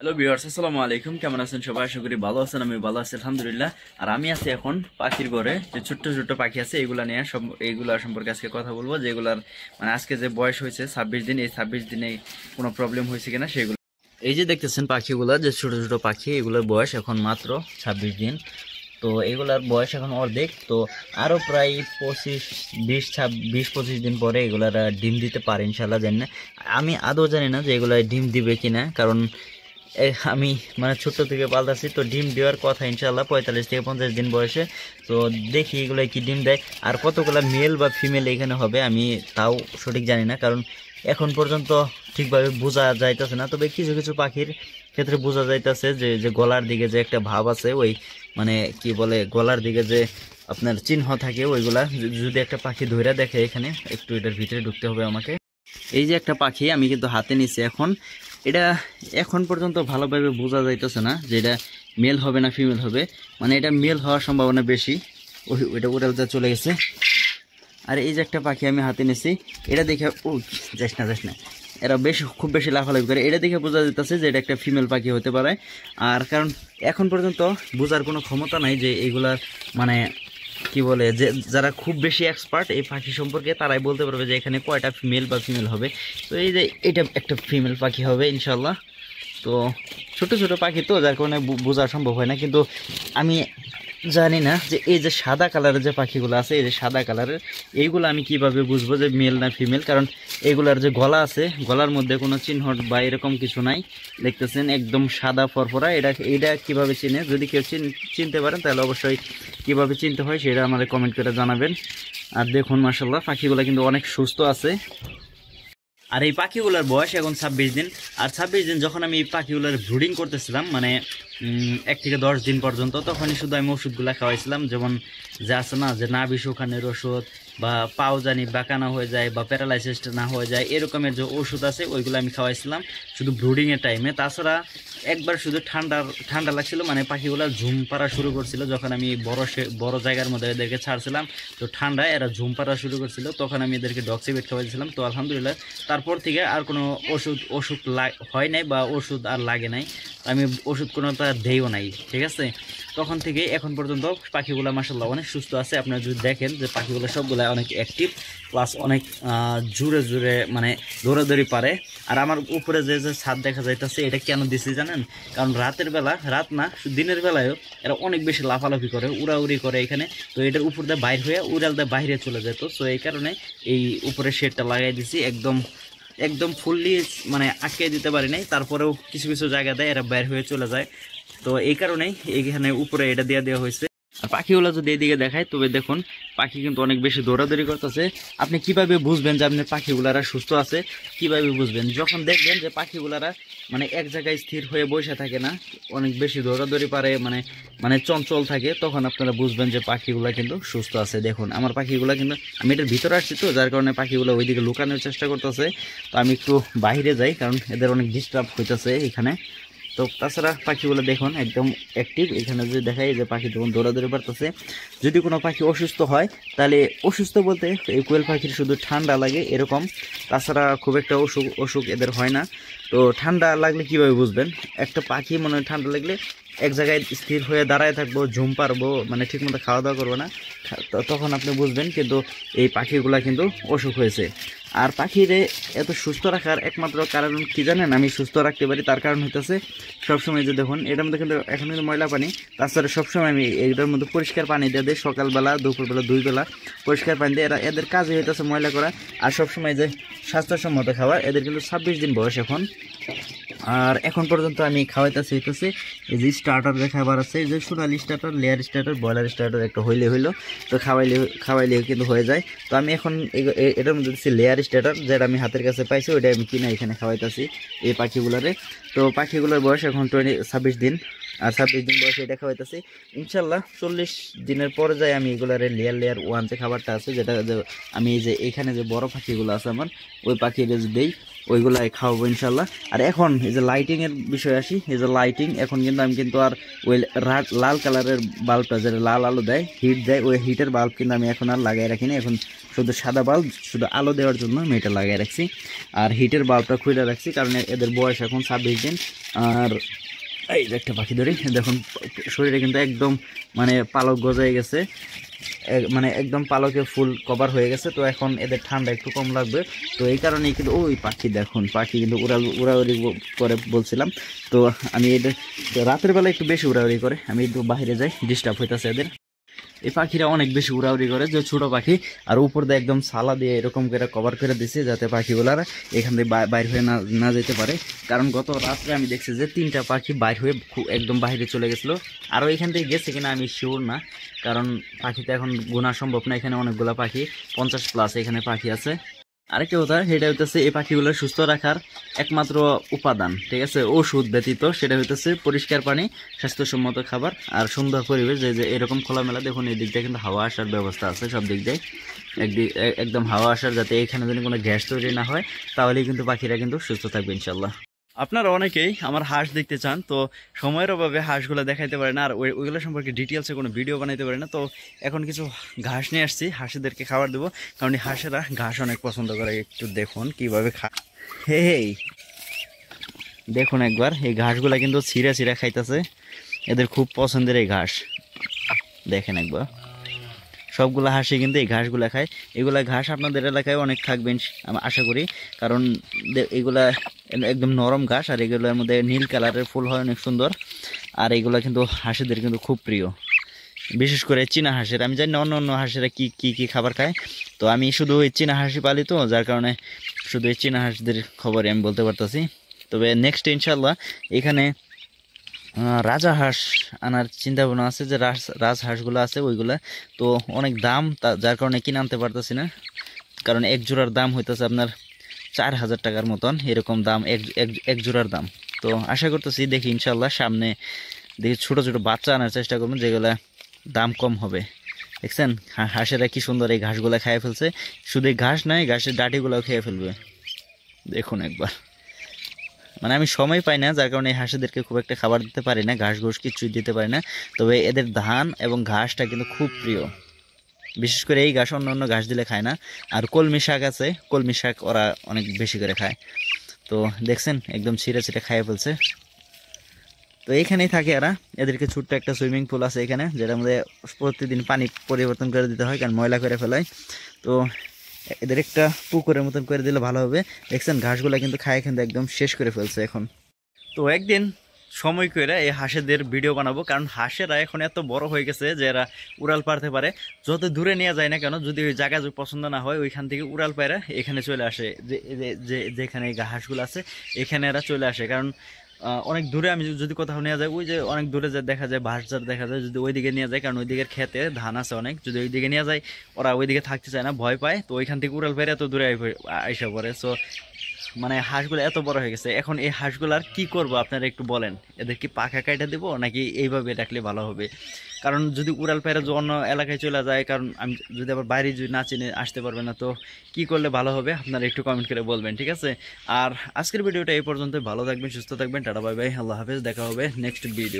Hello viewers, আসসালামু আলাইকুম। কেমন আছেন সবাই? আশা করি ভালো আছেন। আমি ভালো আছি আলহামদুলিল্লাহ। আর আমি আছি এখন পাখির ঘরে। যে ছোট্ট ছোট্ট পাখি আছে এগুলা নিয়ে এইগুলা সম্পর্কে আজকে কথা বলবো, যেগুলার মানে আজকে যে বয়স হয়েছে 26 দিন, এই 26 দিনে কোনো প্রবলেম হয়েছে কিনা সেগুলো। এই যে দেখতেছেন পাখিগুলা, যে ছোট ছোট পাখি, এগুলোর বয়স এখন মাত্র 26 দিন। তো এগুলার বয়স এখন অর্ধেক। তো আরো প্রায় 20-25 দিন পরে এগুলার ডিম দিতে পারে ইনশাল্লাহ। জানি না, আমি আদৌ জানি না যে এগুলা ডিম দিবে কিনা, কারণ আমি মানে ছোট্ট থেকে পালতাছি। তো ডিম দেওয়ার কথা ইনশাল্লাহ 45 থেকে 50 দিন বয়সে। তো দেখি এগুলো কি ডিম দেয়, আর কতগুলা মেল বা ফিমেল এখানে হবে আমি তাও সঠিক জানি না, কারণ এখন পর্যন্ত ঠিকভাবে বোঝা যাইতেছে না। তবে কিছু কিছু পাখির ক্ষেত্রে বোঝা যাইতেছে যে যে গলার দিকে যে একটা ভাব আছে, ওই মানে কি বলে, গলার দিকে যে আপনার চিহ্ন থাকে ওইগুলা। যদি একটা পাখি ধরে দেখে, এখানে একটু এটার ভিতরে ঢুকতে হবে আমাকে। এই যে একটা পাখি আমি কিন্তু হাতে নিছি এখন, এটা এখন পর্যন্ত ভালোভাবে বোঝা যাইতেছে না যে এটা মেল হবে না ফিমেল হবে। মানে এটা মেল হওয়ার সম্ভাবনা বেশি। ওইটা উড়ালতে চলে গেছে। আর এই যে একটা পাখি আমি হাতে নিছি, এটা দেখে যাস না, এরা খুব বেশি লাফালাফি করে। এটা দেখে বোঝা যাইতেছে যে এটা একটা ফিমেল পাখি হতে পারে। আর কারণ এখন পর্যন্ত বোঝার কোনো ক্ষমতা নাই যে এইগুলার মানে কি বলে, যে যারা খুব বেশি এক্সপার্ট এই পাখি সম্পর্কে তারাই বলতে পারবে যে এখানে কয়টা মেল বা ফিমেল হবে। তো এই যে এটা একটা ফিমেল পাখি হবে ইনশাল্লাহ। তো ছোট ছোট পাখি তো যার কারণে বোঝা সম্ভব হয় না, কিন্তু আমি জানি না যে এই যে সাদা কালারের যে পাখিগুলো আছে, এই যে সাদা কালারের, এইগুলো আমি কিভাবে বুঝবো যে মেল না ফিমেল, কারণ এগুলার যে গলা আছে, গলার মধ্যে কোনো চিহ্ন বা এরকম কিছু নাই। দেখতেছেন একদম সাদা ফরফরা। এটা কিভাবে চিনে, যদি কেউ চিনতে পারেন তাহলে অবশ্যই কিভাবে চিনতে হয় সেটা আমাদের কমেন্ট করে জানাবেন। আর দেখুন মাশাআল্লাহ পাখিগুলো কিন্তু অনেক সুস্থ আছে। আর এই পাখিগুলোর বয়স এখন 26 দিন। আর 26 দিন যখন আমি এই পাখিগুলোর ব্রুডিং করতেছিলাম, মানে 1 থেকে 10 দিন পর্যন্ত, তখনই শুধু আমি ওষুধগুলো খাওয়াইছিলাম। যেমন যে আছে না, যে নাভি শুকানোর ওষুধ, বা পাও জানি বাঁকানো হয়ে যায়, বা প্যারালাইসিস না হয়ে যায়, এরকমের যে ওষুধ আছে ওইগুলো আমি খাওয়াইছিলাম শুধু ব্রুডিংয়ের টাইমে। তাছাড়া একবার শুধু ঠান্ডা লাগছিল, মানে পাখিগুলো ঝুম পাড়া শুরু করছিল যখন আমি বড় জায়গার মধ্যে এদেরকে ছাড়ছিলাম। তো ঠান্ডায় এরা ঝুম পাড়া শুরু করছিল, তখন আমি এদেরকে ডক্সিবেট খাওয়াইছিলাম। তো আলহামদুলিল্লাহ তারপর থেকে আর কোনো ওষুধ হয় নাই, বা ওষুধ আর লাগে নাই। আমি ওষুধ কোনোটা দেইও নাই, ঠিক আছে। তখন থেকে এখন পর্যন্ত পাখিগুলো মাশাআল্লাহ অনেক সুস্থ আছে। আপনারা যদি দেখেন যে পাখিগুলো সবগুলো অনেক অ্যাক্টিভ, প্লাস অনেক জোরে জোরে মানে দৌড়াদৌড়ি পারে। আর আমার উপরে যে যে ছাদ দেখা যাইতেছে, এটা কেন দিছি জানেন? কারণ রাতের বেলা, রাত না দিনের বেলায়ও এরা অনেক বেশি লাফালাফি করে, উড়াউড়ি করে এখানে। তো এটার উপর দিয়ে বাইর হয়ে উড়াল দিয়ে বাইরে চলে যেত। তো এই কারণে এই উপরে শেডটা লাগাই দিছি, একদম একদম ফুললি মানে আটকে দিতে পারি নাই। তারপরেও কিছু কিছু জায়গা দেয় এরা বের হয়ে চলে যায়। তো এই কারণেই এইখানে উপরে এটা দিয়ে দেওয়া হয়েছে। আর পাখিগুলো যদি এদিকে দেখায়, তবে দেখুন পাখি কিন্তু অনেক বেশি দৌড়াদৌড়ি করতেছে। আপনি কিভাবে বুঝবেন যে আপনার পাখিগুলারা সুস্থ আছে? কিভাবে বুঝবেন? যখন দেখবেন যে পাখিগুলারা মানে এক জায়গায় স্থির হয়ে বসে থাকে না, অনেক বেশি দৌড়াদৌড়ি পারে, মানে মানে চঞ্চল থাকে, তখন আপনারা বুঝবেন যে পাখিগুলা কিন্তু সুস্থ আছে। দেখুন আমার পাখিগুলা কিন্তু, আমি এটার ভিতরে আসছি তো যার কারণে পাখিগুলো ওইদিকে লুকানোর চেষ্টা করতেছে। তো আমি একটু বাইরে যাই, কারণ এদের অনেক ডিস্টার্ব হইতেছে এখানে। তো তাছাড়া পাখিগুলো দেখুন একদম অ্যাক্টিভ। এখানে যদি দেখাই যে পাখি যখন দৌড়াদৌড়ি পারতেছে। যদি কোনো পাখি অসুস্থ হয়, তাহলে অসুস্থ বলতে এই কোয়েল পাখির শুধু ঠান্ডা লাগে এরকম, তাছাড়া খুব একটা অসুখ এদের হয় না। তো ঠান্ডা লাগলে কিভাবে বুঝবেন? একটা পাখি মনে হয় ঠান্ডা লাগলে এক জায়গায় স্থির হয়ে দাঁড়ায় থাকবো, ঝুম পারবো, মানে ঠিকমতো খাওয়া দাওয়া করবো না, তখন আপনি বুঝবেন কিন্তু এই পাখিগুলা কিন্তু অসুখ হয়েছে। আর পাখিরে এত সুস্থ রাখার একমাত্র কারণ কি জানেন? আমি সুস্থ রাখতে পারি তার কারণ হইতেছে, সবসময় যে দেখুন এটার মধ্যে কিন্তু এখন কিন্তু ময়লা পানি, তাছাড়া সবসময় আমি এটার মধ্যে পরিষ্কার পানি দিয়ে দিই। সকালবেলা, দুপুরবেলা, 2 বেলা পরিষ্কার পানি দিয়ে। এদের কাজই হইতেছে ময়লা করা। আর সবসময় যে স্বাস্থ্যসম্মত খাবার। এদের কিন্তু 26 দিন বয়স এখন। আর এখন পর্যন্ত আমি খাওয়াইতেছি হইতেছে এই যে স্টার্টার যে খাবার আছে, এই যে সোনালি starter, layer starter, broiler starter একটা হইলো। তো খাওয়াইলে কিন্তু হয়ে যায়। তো আমি এখন এটার মধ্যে দিচ্ছি লেয়ার স্টার্টার, যেটা আমি হাতের কাছে পাইছি, ওইটা আমি কিনা এখানে খাওয়াইতেছি এই পাখিগুলারে। তো পাখিগুলোর বয়স এখন 26 দিন। আর 26 দিন বয়সে এটা খাওয়াইতেছি। ইনশাল্লাহ 40 দিনের পরে যাই আমি এগুলারে লেয়ার 1 যে খাবারটা আছে, যেটা আমি এই যে এখানে যে বড় পাখিগুলো আছে আমার, ওই পাখিটা দেই। ওইগুলাই খাওয়াবো ইনশাল্লাহ। আর এখন এই যে লাইটিংয়ের বিষয়ে আসি, এই যে লাইটিং এখন কিন্তু আমি কিন্তু আর ওই লাল কালারের বাল্বটা যেটা লাল আলো দেয়, হিট দেয়, ওই হিটের বাল্ব কিন্তু আমি এখন আর লাগাই রাখিনি। এখন শুধু সাদা বাল্ব, শুধু আলো দেওয়ার জন্য আমি এটা লাগাই রাখছি। আর হিটের বাল্বটা খুলে রাখছি কারণ এদের বয়স এখন 26 দিন। আর এই যে একটা পাখি ধরি, দেখুন শরীরে কিন্তু একদম মানে পালক গজায় গেছে, মানে একদম পালকে ফুল কভার হয়ে গেছে। তো এখন এদের ঠান্ডা একটু কম লাগবে, তো এই কারণেই কিন্তু ওই পাখি দেখুন, পাখি কিন্তু উড়াউড়ি করে বলছিলাম। তো আমি এদের রাতের বেলা একটু বেশি উড়াউড়ি করে, আমি একটু বাইরে যাই, ডিস্টার্ব হইতেছে এদের। এই পাখিরা অনেক বেশি উড়াউড়ি করে, যে ছোটো পাখি, আর উপর দিয়ে একদম সালা দিয়ে এরকম করে কভার করে দিছে যাতে পাখিগুলার এখান থেকে বাইর হয়ে না যেতে পারে। কারণ গত রাত্রে আমি দেখছি যে 3টা পাখি বাইর হয়ে একদম বাইরে চলে গেছিলো। আরও এখান থেকে গেছে কিনা আমি শিওর না, কারণ পাখিতে এখন গোনা সম্ভব না। এখানে অনেকগুলো পাখি, 50+ এখানে পাখি আছে। আরেকটা কথা, সেটা হইতেছে এই পাখিগুলো সুস্থ রাখার একমাত্র উপাদান, ঠিক আছে, ওষুধ ব্যতীত, সেটা হইতেছে পরিষ্কার পানি, স্বাস্থ্যসম্মত খাবার আর সুন্দর পরিবেশ। যে এরকম খোলামেলা, দেখুন এই দিক দিয়ে কিন্তু হাওয়া আসার ব্যবস্থা আছে, সব দিক দিয়ে একদম হাওয়া আসার, যাতে এখানে যদি কোনো গ্যাস তৈরি না হয়, তাহলেই কিন্তু পাখিরা কিন্তু সুস্থ থাকবে ইনশাল্লাহ। আপনারা অনেকেই আমার হাঁস দেখতে চান, তো সময়ের অভাবে হাঁসগুলো দেখাইতে পারে না, আর ওইগুলো সম্পর্কে ডিটেলসে কোনো ভিডিও বানাইতে পারে না। তো এখন কিছু ঘাস নিয়ে আসছি, হাঁসেদেরকে খাবার দেবো, কারণ এই হাঁসেরা ঘাস অনেক পছন্দ করে। একটু দেখুন কিভাবে হেই দেখুন একবার, এই ঘাসগুলা কিন্তু ছিঁড়া ছিঁড়া খাইতেছে, এদের খুব পছন্দের এই ঘাস। দেখেন একবার, সবগুলো হাঁসই কিন্তু এই ঘাসগুলা খায়। এগুলা ঘাস আপনাদের এলাকায় অনেক থাকবেন আমি আশা করি, কারণ এগুলা একদম নরম ঘাস, আর এগুলোর মধ্যে নীল কালারের ফুল হয়, অনেক সুন্দর। আর এগুলা কিন্তু হাঁসেদের কিন্তু খুব প্রিয়, বিশেষ করে চীনা হাঁসের। আমি জানি না অন্য অন্য হাঁসেরা কি খাবার খায়, তো আমি শুধু ওই চীনা হাঁসই পালি, তো যার কারণে শুধু এই চীনা হাঁসদের খবরই আমি বলতে পারতেছি। তবে নেক্সট ইনশাল্লাহ এখানে রাজা হাঁস আনার চিন্তা ভাবনা আছে, যে রাজহাঁসগুলো আছে ওইগুলা তো অনেক দাম, যার কারণে কিনে আনতে পারতেছি না। কারণ এক জোড়ার দাম হইতেছে আপনার 4000 টাকার মতন, এরকম দাম এক জোড়ার দাম। তো আশা করতেছি, দেখি ইনশাল্লাহ সামনে দেখি ছোট ছোট বাচ্চা আনার চেষ্টা করবেন, যেগুলা দাম কম হবে। দেখছেন হাঁসেরা কি সুন্দর এই ঘাসগুলা খেয়ে ফেলছে, শুধু এই ঘাস নয়, ঘাসের ডাঁটিগুলাও খেয়ে ফেলবে। দেখুন একবার, মানে আমি সময় পাই না, যার কারণে এই হাঁসেদেরকে খুব একটা খাবার দিতে পারি না, ঘাস ঘুষ কিছুই দিতে পারি না। তবে এদের ধান এবং ঘাসটা কিন্তু খুব প্রিয়, বিশেষ করে এই ঘাস, অন্য অন্য ঘাস দিলে খায় না। আর কলমি শাক আছে, কলমি শাক ওরা অনেক বেশি করে খায়। তো দেখছেন একদম ছিঁড়ে ছিঁড়ে খাইয়ে ফেলছে। তো এইখানেই থাকে এরা, এদেরকে ছোট্ট একটা সুইমিং পুল আছে এখানে, যেটার মধ্যে প্রতিদিন পানি পরিবর্তন করে দিতে হয়, কারণ ময়লা করে ফেলায়। তো এদের একটা পুকুরের মতন করে দিলে ভালো হবে। দেখছেন ঘাসগুলা কিন্তু খায়, কিন্তু একদম শেষ করে ফেলছে এখন। তো একদিন সময় করে এই হাঁসেদের ভিডিও বানাবো, কারণ হাঁসেরা এখন এত বড় হয়ে গেছে যে এরা উড়াল পারতে পারে। যত দূরে নিয়ে যায় না কেন, যদি ওই জায়গা পছন্দ না হয়, ওইখান থেকে উড়াল পায়রা এখানে চলে আসে, যেখানে হাঁসগুলো আছে এখানে এরা চলে আসে। কারণ অনেক দূরে আমি যদি কোথাও নিয়ে যাই, ওই যে অনেক দূরে যে দেখা যায় বাঁশঝাড় দেখা যায়, যদি ওই দিকে নিয়ে যায়, কারণ ওই দিকের খেতে ধান আছে অনেক, যদি ওই দিকে নিয়ে যায় ওরা ওই দিকে থাকতে চায় না, ভয় পায়। তো ওইখান থেকে উড়াল পায়রা এত দূরে আইসা পড়ে। সো মানে হাঁসগুলো এত বড় হয়ে গেছে, এখন এই হাঁসগুলার কি করব আপনারা একটু বলেন। এদের কি পাখা কাটা দেবো, নাকি এইভাবে রাখলে ভালো হবে? কারণ যদি উড়াল পায়রা যে অন্য এলাকায় চলে যায়, কারণ আমি যদি আবার বাইরে যদি না চিনে আসতে পারবে না, তো কি করলে ভালো হবে আপনারা একটু কমেন্ট করে বলবেন, ঠিক আছে? আর আজকের ভিডিওটা এই পর্যন্ত, ভালো থাকবেন, সুস্থ থাকবেন, টাটা বাই বাই, আল্লাহ হাফেজ, দেখা হবে নেক্সট ভিডিও।